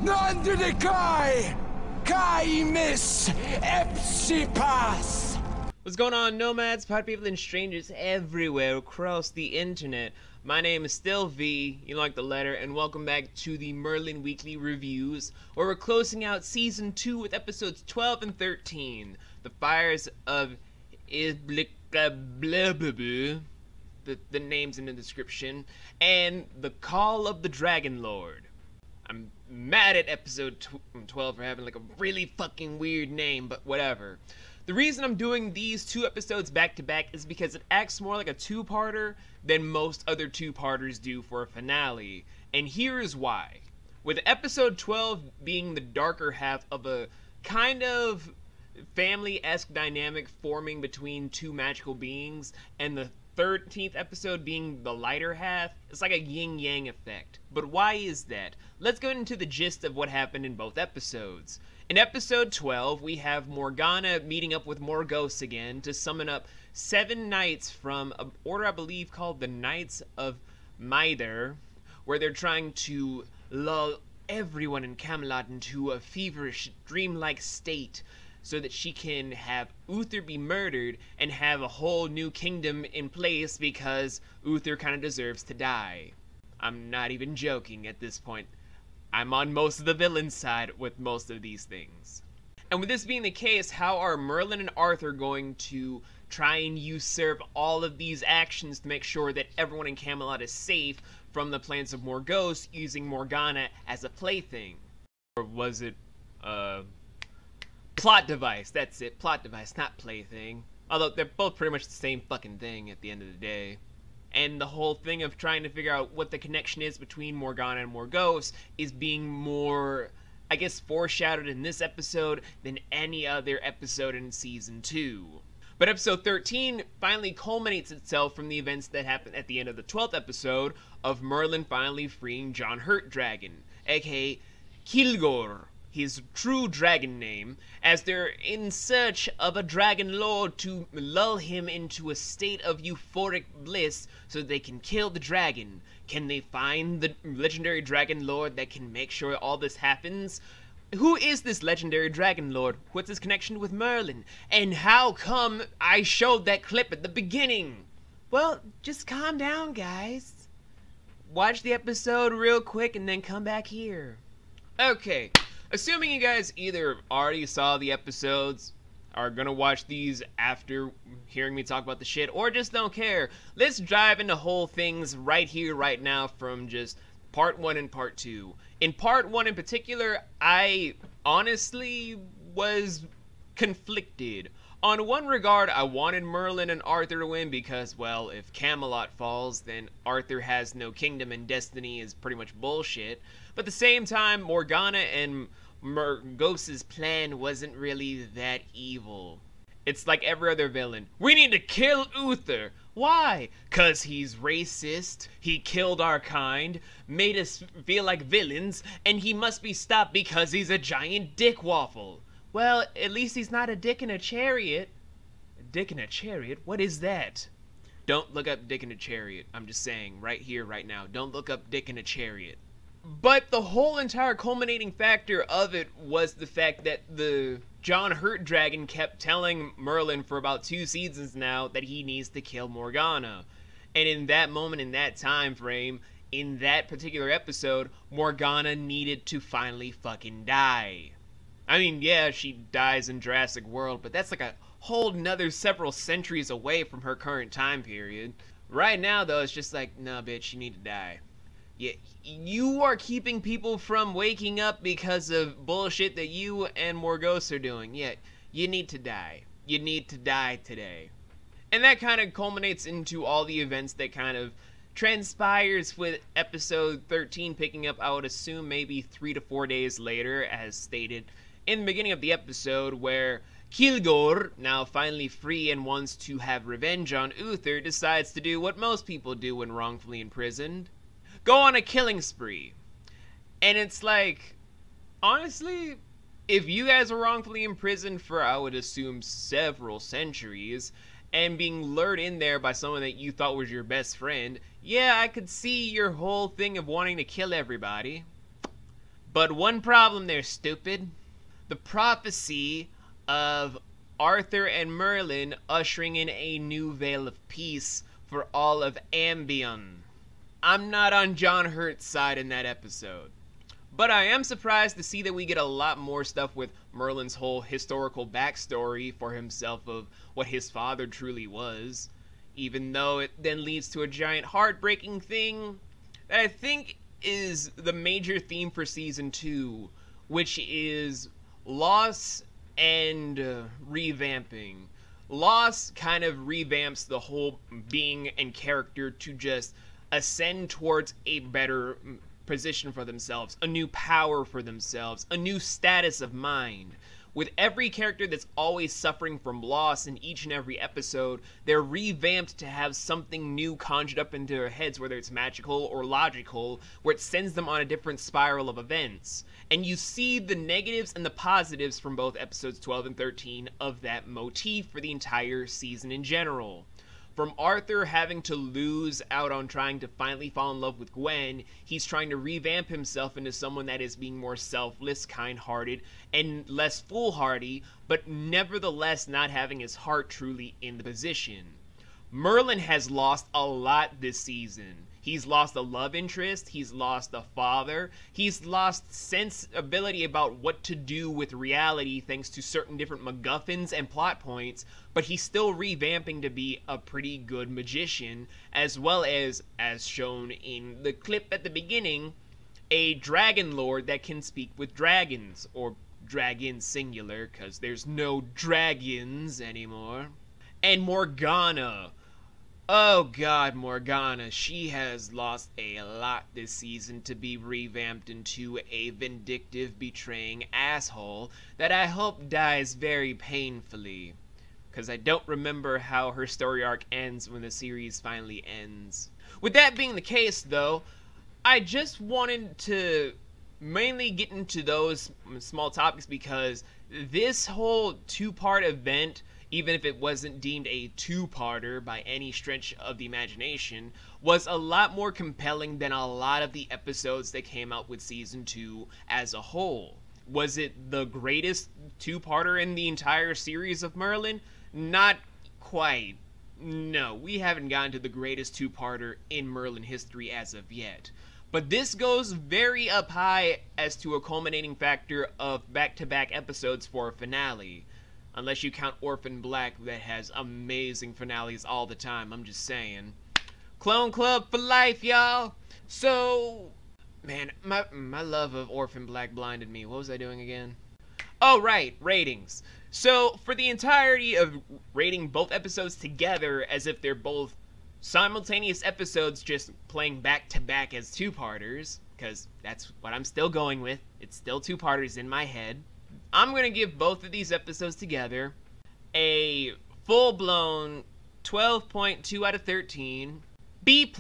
Nandide kai! Kai miss Epsipas! What's going on, nomads, pod people, and strangers everywhere across the internet? My name is still V, you like the letter, and welcome back to the Merlin Weekly Reviews, where we're closing out Season 2 with episodes 12 and 13. The Fires of the names in the description, and The Call of the Dragonlord. I'm mad at episode 12 for having like a really fucking weird name, but whatever. The reason I'm doing these two episodes back to back is because it acts more like a two-parter than most other two-parters do for a finale. And here is why. With episode 12 being the darker half of a kind of family-esque dynamic forming between two magical beings, and the 13th episode being the lighter half, it's like a yin-yang effect. But why is that? Let's go into the gist of what happened in both episodes. In episode 12, we have Morgana meeting up with more ghosts again to summon up 7 knights from an order I believe called the Knights of Mither, where they're trying to lull everyone in Camelot into a feverish, dreamlike state so that she can have Uther be murdered and have a whole new kingdom in place because Uther kind of deserves to die. I'm not even joking at this point. I'm on most of the villain's side with most of these things. And with this being the case, how are Merlin and Arthur going to try and usurp all of these actions to make sure that everyone in Camelot is safe from the plans of more ghosts using Morgana as a plaything? Or was it, plot device, that's it, plot device, not plaything. Although they're both pretty much the same fucking thing at the end of the day. And the whole thing of trying to figure out what the connection is between Morgana and more ghosts is being more, I guess, foreshadowed in this episode than any other episode in Season 2. But episode 13 finally culminates itself from the events that happened at the end of the 12th episode of Merlin finally freeing John Hurt Dragon, aka Kilgore, his true dragon name, as they're in search of a Dragonlord to lull him into a state of euphoric bliss so they can kill the dragon. Can they find the legendary Dragonlord that can make sure all this happens? Who is this legendary Dragonlord? What's his connection with Merlin? And how come I showed that clip at the beginning? Well, just calm down, guys. Watch the episode real quick and then come back here. Okay. Assuming you guys either already saw the episodes, are gonna watch these after hearing me talk about the shit, or just don't care, let's dive into whole things right here, right now, from just part 1 and part 2. In part 1 in particular, I honestly was conflicted. On one regard, I wanted Merlin and Arthur to win because, well, if Camelot falls, then Arthur has no kingdom and destiny is pretty much bullshit. But at the same time, Morgana and Ghost's plan wasn't really that evil. It's like every other villain. We need to kill Uther. Why? 'Cause he's racist, he killed our kind, made us feel like villains, and he must be stopped because he's a giant dick waffle. Well, at least he's not a dick in a chariot. A dick in a chariot? What is that? Don't look up dick in a chariot. I'm just saying, right here, right now. Don't look up dick in a chariot. But the whole entire culminating factor of it was the fact that the John Hurt Dragon kept telling Merlin for about 2 seasons now that he needs to kill Morgana. And in that moment, in that time frame, in that particular episode, Morgana needed to finally fucking die. I mean, yeah, she dies in Jurassic World, but that's like a whole nother several centuries away from her current time period. Right now, though, it's just like, nah, bitch, you need to die. Yeah, you are keeping people from waking up because of bullshit that you and more ghosts are doing. Yeah, you need to die. You need to die today. And that kind of culminates into all the events that kind of transpires with episode 13 picking up, I would assume, maybe 3 to 4 days later, as stated in the beginning of the episode, where Kilgore, now finally free and wants to have revenge on Uther, decides to do what most people do when wrongfully imprisoned. Go on a killing spree. And it's like, honestly, if you guys were wrongfully imprisoned for, I would assume, several centuries, and being lured in there by someone that you thought was your best friend, yeah, I could see your whole thing of wanting to kill everybody. But one problem there, stupid. The prophecy of Arthur and Merlin ushering in a new veil of peace for all of Ambion. I'm not on John Hurt's side in that episode. But I am surprised to see that we get a lot more stuff with Merlin's whole historical backstory for himself of what his father truly was. Even though it then leads to a giant heartbreaking thing that I think is the major theme for Season 2, which is loss and revamping. Loss kind of revamps the whole being and character to just ascend towards a better position for themselves, a new power for themselves, a new status of mind. With every character that's always suffering from loss in each and every episode, they're revamped to have something new conjured up into their heads, whether it's magical or logical, where it sends them on a different spiral of events. And you see the negatives and the positives from both episodes 12 and 13 of that motif for the entire season in general. From Arthur having to lose out on trying to finally fall in love with Gwen, he's trying to revamp himself into someone that is being more selfless, kind-hearted, and less foolhardy, but nevertheless not having his heart truly in the position. Merlin has lost a lot this season. He's lost a love interest, he's lost a father, he's lost sensibility about what to do with reality thanks to certain different MacGuffins and plot points, but he's still revamping to be a pretty good magician, as well as shown in the clip at the beginning, a Dragonlord that can speak with dragons, or dragons singular, because there's no dragons anymore. And Morgana. Oh god, Morgana, she has lost a lot this season to be revamped into a vindictive, betraying asshole that I hope dies very painfully. Because I don't remember how her story arc ends when the series finally ends. With that being the case, though, I just wanted to mainly get into those small topics because this whole two-part event, even if it wasn't deemed a two-parter by any stretch of the imagination, was a lot more compelling than a lot of the episodes that came out with Season 2 as a whole. Was it the greatest two-parter in the entire series of Merlin? Not quite. No, we haven't gotten to the greatest two-parter in Merlin history as of yet. But this goes very up high as to a culminating factor of back-to-back episodes for a finale. Unless you count Orphan Black, that has amazing finales all the time, I'm just saying. Clone Club for life, y'all! So, man, my love of Orphan Black blinded me. What was I doing again? Oh, right, ratings. So, for the entirety of rating both episodes together as if they're both simultaneous episodes just playing back-to-back as two-parters, because that's what I'm still going with. It's still two-parters in my head. I'm going to give both of these episodes together a full-blown 12.2 out of 13, B+,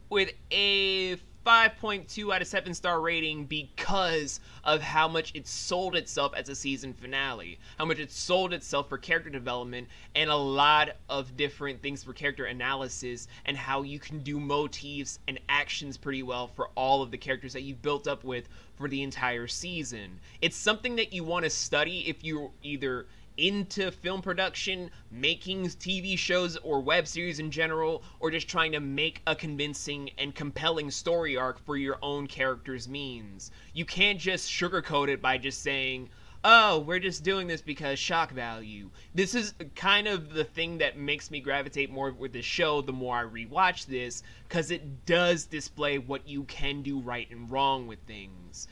with a 5.2 out of 7-star rating because of how much it sold itself as a season finale, how much it sold itself for character development and a lot of different things for character analysis and how you can do motifs and actions pretty well for all of the characters that you've built up with for the entire season. It's something that you want to study if you're either into film production, making TV shows or web series in general, or just trying to make a convincing and compelling story arc for your own character's means. You can't just sugarcoat it by just saying, oh, we're just doing this because shock value. This is kind of the thing that makes me gravitate more with the show the more I rewatch this, because it does display what you can do right and wrong with things.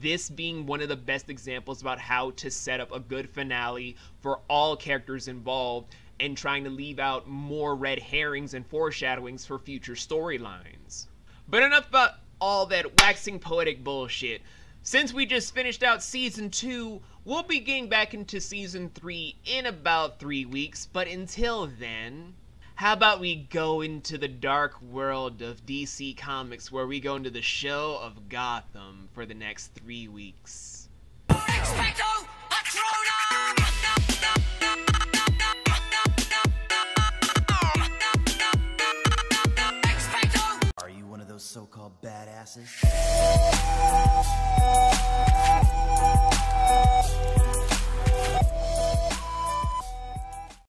This being one of the best examples about how to set up a good finale for all characters involved and trying to leave out more red herrings and foreshadowings for future storylines. But enough about all that waxing poetic bullshit. Since we just finished out Season 2, we'll be getting back into Season 3 in about 3 weeks, but until then, how about we go into the dark world of DC Comics where we go into the show of Gotham for the next 3 weeks. Expecto Patronum! Expecto! Are you one of those those so-called badasses.